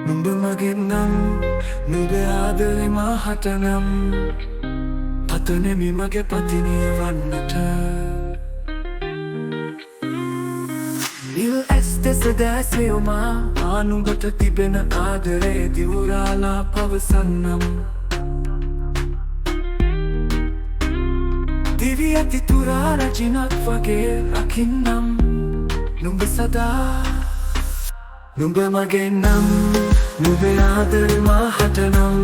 නුඹ මගේ නම් නුඹේ ආදරේ මහට නම් පතනෙමි මගේ පතිනිය වන්නට නිල් ඇස් දෙස දැසෙවුමා නුඹට තිබෙන ආදරේ දිවුරාලා පවසන්නම් දිවි ඇති තුරා රජිනක් වගේ රකින්නම් නුඹ සදා නුඹ මගේ නම් නුඹේ ආදරේ මහට නම්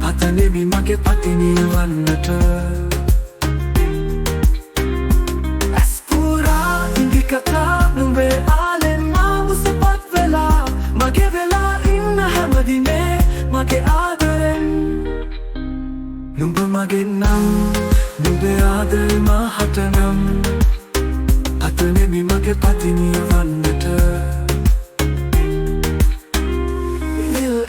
පතනෙමි මගේ පතිනිය වන්නට ඇස් පුරා ඉඟි කතා නුඹේ ආලෙන් මා මුසපත් වෙලා මගේ වෙලා ඉන්න හැමදිනේ මගේ ආදරෙන් නුඹ මගේ නම් නුඹේ ආදරේ මහට නම් පතනෙමි මගේ පතිනිය වන්නට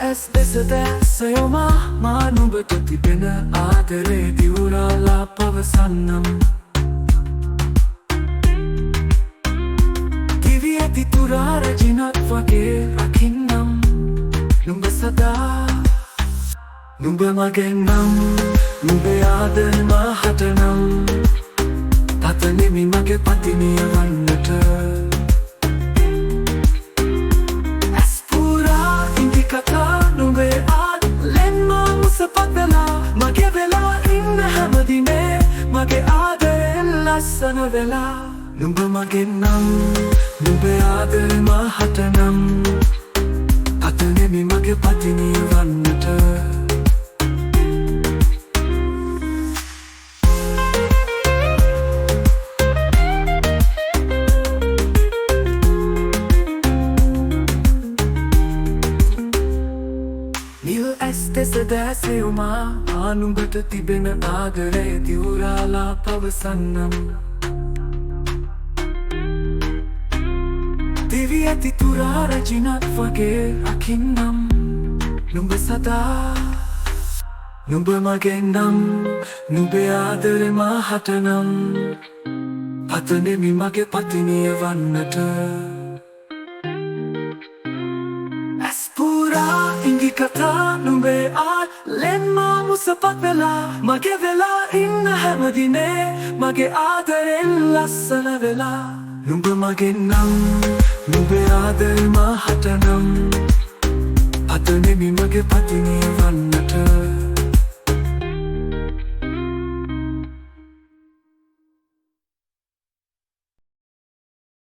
ඇස් දෙස දැසෙවුමා මා නුඹට තිබෙන ආදරේ දිවුරාලා පවසන්නම් දිවි ඇති තුරා රජිනක් වගේ රකින්නම් නුඹ සදා නුඹ මගේ නම් නුඹේ ආදරේ මහට නම් පතනෙමි මගේ පතිනිය වන්නට මගේ වෙලා ඉන්න හැමදිනේ මගේ ආදරෙන් ලස්සන වෙලා නුඹ මගේ නම් නුඹේ ආදරේ මහට නම් පතනෙමි මගේ පතිනිය වන්නට නිල් ඇස් දෙස දැසෙවුමා නුඹට තිබෙන ආදරේ දිවුරාලා පවසන්නම් දිවි ඇති තුරා රජිනක් වගේ රකින්නම් නුඹ සදා නුඹ මගේ නම් නුඹේ ආදරේ මහට නම් පතනෙමි මගේ පතිනිය වන්නට ඉඟි කතා නුඹේ ආලෙන් මා මුසපත් වෙලා මගේ වෙලා ඉන්න හැමදිනේ මගේ ආදරෙන් ලස්සන වෙලා නුඹ මගේ නම් නුඹේ ආදරේ මහට නම් පතනෙමි මගේ පතිනිය වන්නට